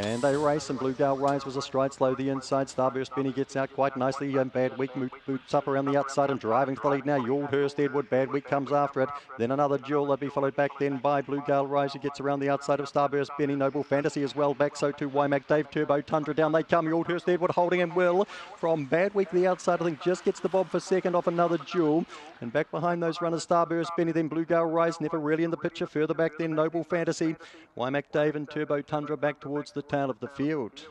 And they race, and Blue Gale Rise was a stride slow the inside. Starburst Benny gets out quite nicely, and Bad Week boots up around the outside and driving to the lead now. Yoldhurst Edward, Bad Week comes after it. Then another duel that'll be followed back then by Blue Gale Rise, who gets around the outside of Starburst Benny. Noble Fantasy as well back, so too Wymack Dave, Turbo Tundra, down they come. Yoldhurst Edward holding him well from Bad Week the outside, I think just gets the bob for second off another duel. And back behind those runners, Starburst Benny, then Blue Gale Rise, never really in the picture. Further back then, Noble Fantasy, Wymack Dave and Turbo Tundra back towards the tail of the field.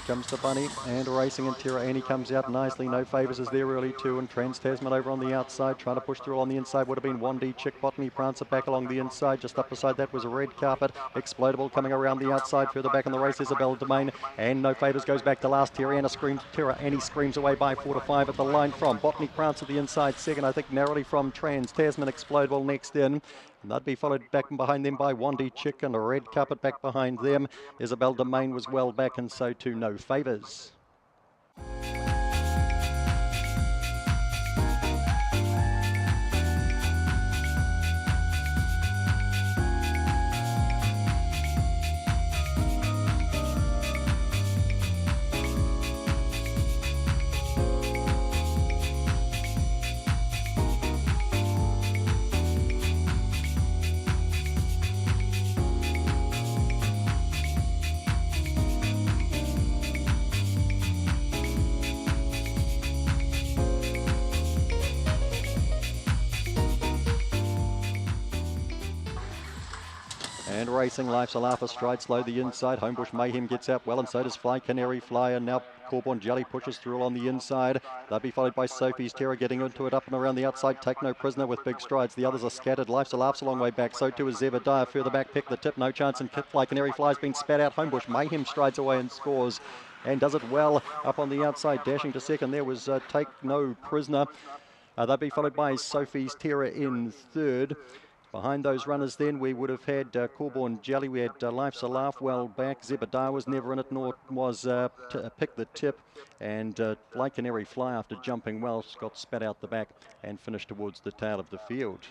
Comes the Bunny, and Racing and Terra Annie comes out nicely. No Favours is there early too, and Trans Tasman over on the outside, trying to push through on the inside. Would have been Wandy, Chick, Botany, Prancer back along the inside. Just up beside that was a Red Carpet. Explodable coming around the outside. Further back in the race, Isabel Domain, and No Favours goes back to last. Terra Annie screams away by 4 to 5 at the line from Botany, Prancer the inside second, I think narrowly from Trans Tasman. Explodable next in. And that'd be followed back behind them by Wandy, Chick, and a Red Carpet back behind them. Isabel Domain was well back, and so too No Favours. And Racing Life's a laugh, a stride slow the inside. Homebush Mayhem gets out well, and so does Fly Canary Fly, and now Corborn Jelly pushes through on the inside. They'll be followed by Sophie's Terror getting into it up and around the outside. Take No Prisoner with big strides. The others are scattered. Life's a laugh's a long way back. So too is Zebediah. Further back, Pick the Tip. No chance, and Fly Canary Fly's been spat out. Homebush Mayhem strides away and scores, and does it well up on the outside. Dashing to second there was Take No Prisoner. They'll be followed by Sophie's Terror in third. Behind those runners then we would have had Corborn Jelly, we had Life's a Laugh well back, Zebediah was never in it, nor was Pick the Tip, and Fly Canary Fly, after jumping well, got spat out the back and finished towards the tail of the field.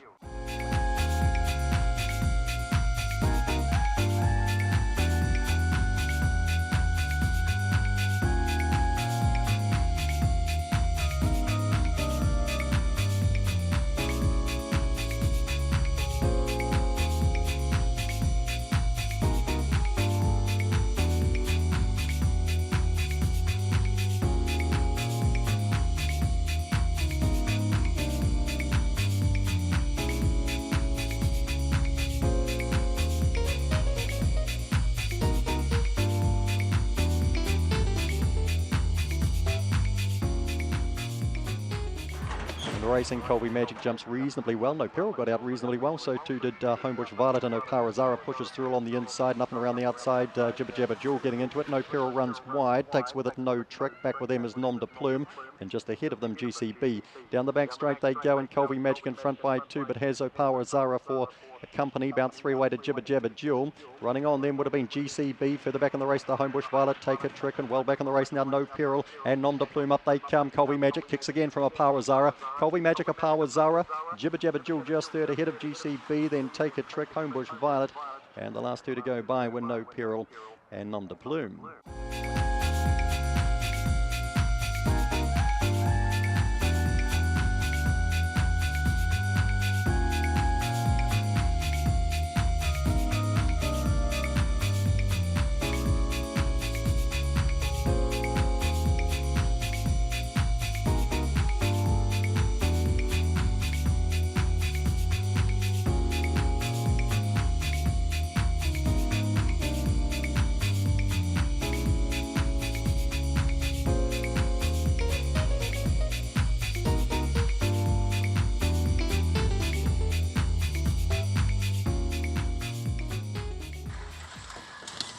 Racing Colby Magic jumps reasonably well. No Peril got out reasonably well, so too did Homebush Violet, and Opara Zara pushes through on the inside and up and around the outside. Jibba Jabba Jewel getting into it. No Peril runs wide, takes with it No Trick. Back with them is Nom de Plume, and just ahead of them GCB. Down the back straight they go, and Colby Magic in front by 2, but has Opara Zara for a company, about 3 away to Jibba Jabba Jewel. Running on then would have been GCB. Further back in the race, the Homebush Violet, Take a Trick, and well back in the race now, No Peril and Nom de Plume. Up they come. Colby Magic kicks again from Opara Zara. Colby Magic, Opara Zara, Jibba Jabba Jewel just third ahead of GCB, then Take a Trick, Homebush Violet, and the last 2 to go by were No Peril and Nom de Plume.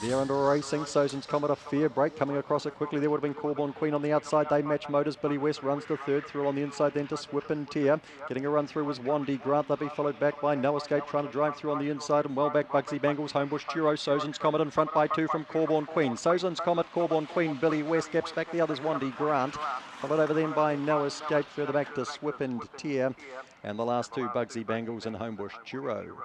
They're under racing. Sozin's Comet a fair break coming across it quickly. There would have been Corborn Queen on the outside. They match motors. Billy West runs to third. Thrill on the inside then to Swip and Tear. Getting a run through was Wandy Grant. They'll be followed back by No Escape trying to drive through on the inside and well back Bugsy Bangles. Homebush Churro. Sozin's Comet in front by 2 from Corborn Queen. Sozin's Comet, Corborn Queen, Billy West gaps back the others. Wandy Grant. Followed over then by No Escape further back to Swip and Tear. And the last 2 Bugsy Bangles and Homebush Churro.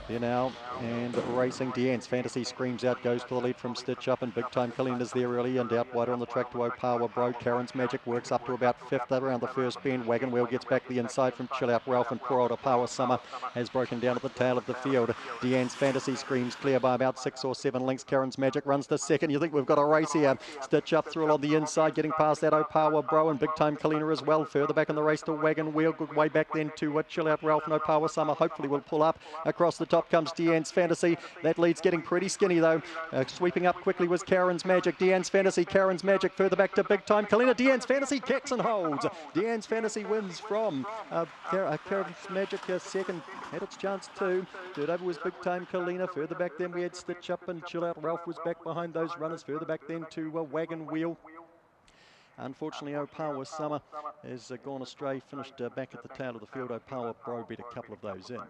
Here now, and racing Deanne's Fantasy screams out, goes to the lead from Stitch Up, and Big Time Kalena's there early and out wider on the track to O'Power Bro. Karen's Magic works up to about 5th around the first bend. Wagon Wheel gets back the inside from Chill Out Ralph, and poor old O'Power Summer has broken down at the tail of the field. Deanne's Fantasy screams clear by about 6 or 7 lengths. Karen's Magic runs to second. You think we've got a race here. Stitch Up Thrill on the inside, getting past that O'Power Bro, and Big Time Kalena as well. Further back in the race to Wagon Wheel. Good way back then to Chill Out Ralph, and O'Power Summer hopefully will pull up. Across the top comes Deanne's Fantasy. That lead's getting pretty skinny though. Sweeping up quickly was Karen's Magic. Deanne's Fantasy, Karen's Magic further back to Big Time Kalena. Deanne's Fantasy kicks and holds. Deanne's Fantasy wins from Karen's Magic. Second had its chance too. Third over was Big Time Kalena. Further back then we had Stitch Up and Chill Out Ralph was back behind those runners. Further back then to Wagon Wheel. Unfortunately, O'Power Summer has gone astray, finished back at the tail of the field. O'Power Bro beat a couple of those in.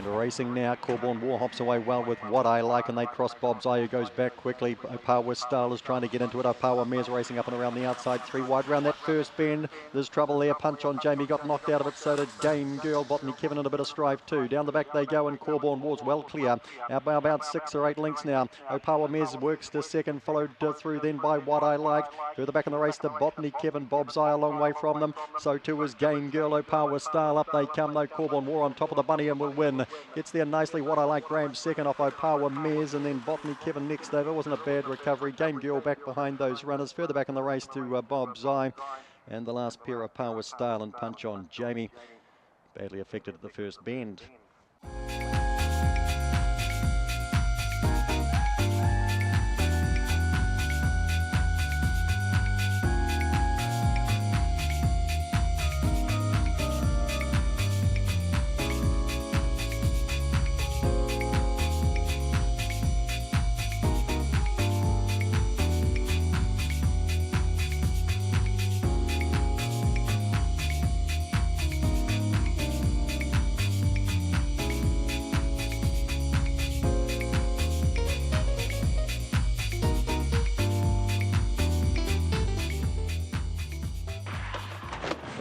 Racing now, Corborn War hops away well with What I Like, and they cross Bob's Eye, who goes back quickly. O'Power Style is trying to get into it. O'Power Mare's racing up and around the outside, 3 wide round that first bend. There's trouble there. Punch on Jamie got knocked out of it, so did Game Girl. Botany Kevin in a bit of strife too. Down the back they go, and Corborn War's well clear. Out by about 6 or 8 lengths now. O'Power Mare's works to second, followed through then by What I Like. Further back in the race to Botany Kevin. Bob's Eye a long way from them. So too is Game Girl. O'Power Style up they come though. Corborn War on top of the bunny and will win. Gets there nicely. What I Like, Graham second off O'Power Mares, and then Botany Kevin next over. Wasn't a bad recovery. Game Girl back behind those runners. Further back in the race to Bob's Eye. And the last pair of Power Style and Punch on Jamie. Badly affected at the first bend.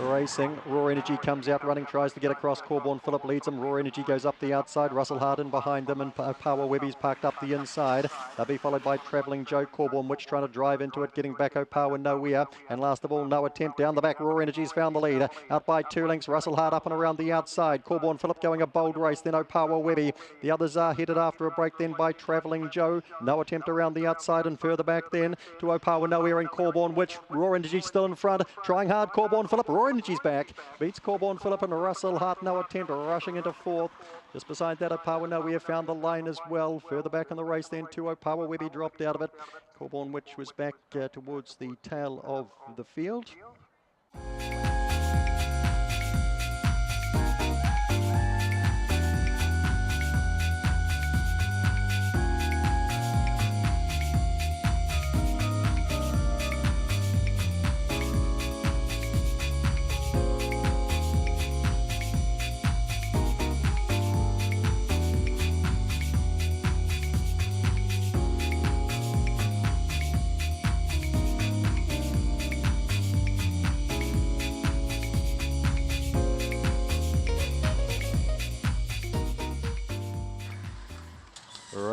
Racing, Raw Energy comes out running, tries to get across. Corborn Phillip leads him. Raw Energy goes up the outside. Russell Harden behind them, and Power Webby's parked up the inside. They'll be followed by Travelling Joe. Corborn Witch trying to drive into it, getting back O'Power nowhere. And last of all, No Attempt down the back. Raw Energy's found the lead. Out by 2 lengths. Russell Hard up and around the outside. Corborn Phillip going a bold race. Then O'Power Webby. The others are headed after a break then by Travelling Joe. No Attempt around the outside, and further back then to O'Power Nowhere and Corborn Witch. Raw Energy still in front. Trying hard. Corborn Phillip. Raw Energy's back. Beats Corborn Phillip, and Russell Hart No Attempt rushing into 4th. Just beside that, O'Power Nowhere found the line as well. Further back in the race then to O'Power Webby dropped out of it. Corborn Witch was back towards the tail of the field.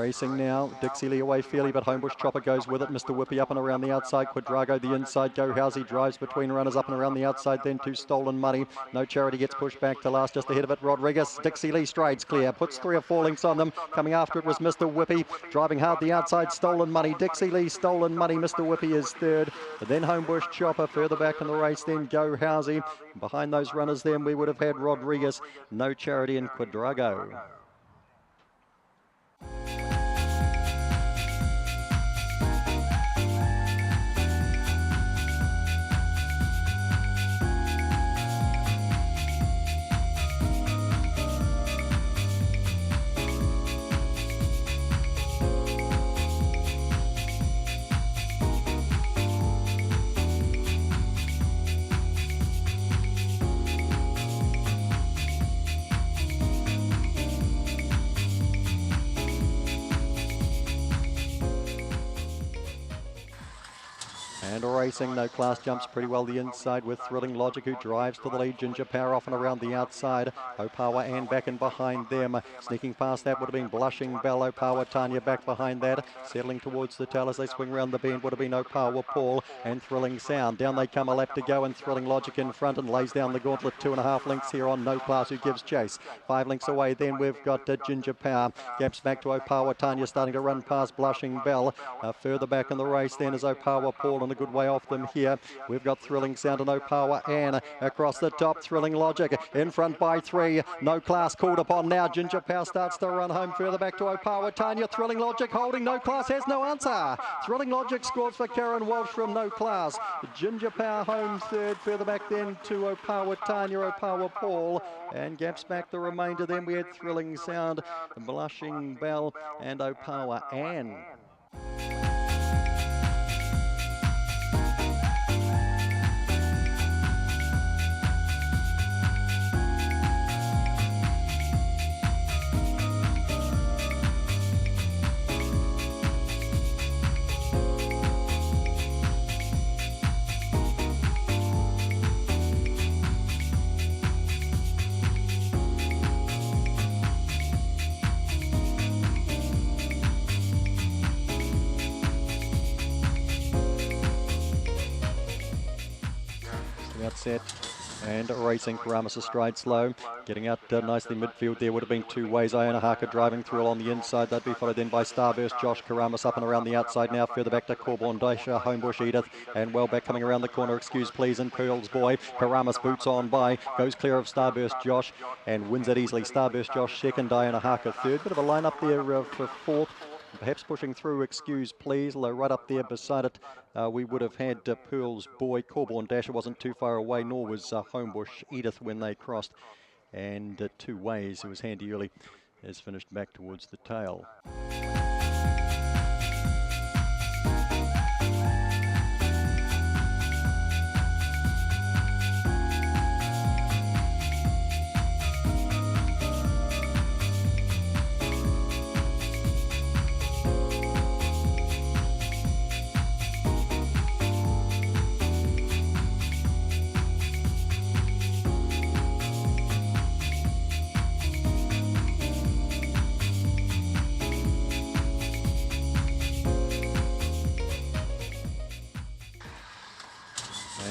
Racing now, Dixie Lee away fairly, but Homebush Chopper goes with it. Mr. Whippy up and around the outside, Quadrago the inside, Go Housey drives between runners up and around the outside, then to Stolen Money. No Charity gets pushed back to last, just ahead of it Rodriguez. Dixie Lee strides clear, puts 3 or 4 lengths on them. Coming after it was Mr. Whippy, driving hard the outside, Stolen Money. Dixie Lee, Stolen Money, Mr. Whippy is third. Then Homebush Chopper further back in the race, then Go Housey. Behind those runners then we would have had Rodriguez, No Charity and Quadrago. And racing, No Class jumps pretty well the inside with Thrilling Logic, who drives to the lead. Ginger Power off and around the outside. Opawa and back and behind them. Sneaking past that would have been Blushing Bell. Opawa Tanya back behind that. Settling towards the tail as they swing round the bend would have been Opawa Paul and Thrilling Sound. Down they come, a lap to go, and Thrilling Logic in front and lays down the gauntlet. 2.5 lengths here on No Class, who gives chase. 5 lengths away then we've got Ginger Power. Gaps back to Opawa Tanya, starting to run past Blushing Bell. Further back in the race then is Opawa Paul, and a good way off them here. We've got Thrilling Sound and Opawa Ann across the top. Thrilling Logic in front by 3. No Class called upon now. Ginger Power starts to run home further back to Opawa Tanya. Thrilling Logic holding. No Class has no answer. Thrilling Logic scores for Karen Walsh from No Class. Ginger Power home third. Further back then to Opawa Tanya, Opawa Paul, and gaps back the remainder. Then we had Thrilling Sound, Blushing Bell and Opawa Ann. Outset and racing. Karamas a stride slow, getting out nicely midfield. There would have been 2 ways. Iona Harker driving through along the inside. That'd be followed then by Starburst Josh. Karamas up and around the outside now. Further back to Corborn Daisha, Homebush Edith, and well back coming around the corner. Excuse Please and Pearl's Boy. Karamas boots on by, goes clear of Starburst Josh and wins it easily. Starburst Josh second, Iona Harker third. Bit of a line up there for fourth. Perhaps pushing through Excuse Please, although right up there beside it we would have had Pearl's Boy. Corborn Dasher wasn't too far away, nor was Homebush Edith when they crossed. And 2 ways, who was handy early, has finished back towards the tail.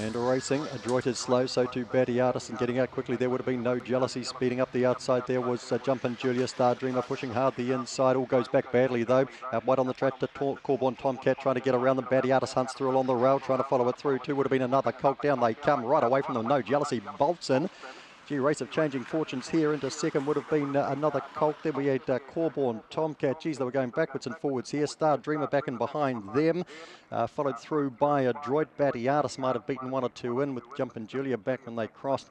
And racing, Adroit is slow, so too Batty Artist, and getting out quickly there would have been No Jealousy. Speeding up the outside there was Jumpin' Julia. Star Dreamer pushing hard the inside, all goes back badly though. Out wide on the track to Corborn Tomcat trying to get around them. Batty Artist hunts through along the rail, trying to follow it through too. Would have been another colt. Down they come, right away from them. No Jealousy bolts in. Gee, race of changing fortunes here. Into second would have been another colt. Then we had Corborn Tomcat. Geez, they were going backwards and forwards here. Star Dreamer back in behind them. Followed through by Adroit. Batty Artist might have beaten 1 or 2 in with Jumpin' Julia back when they crossed.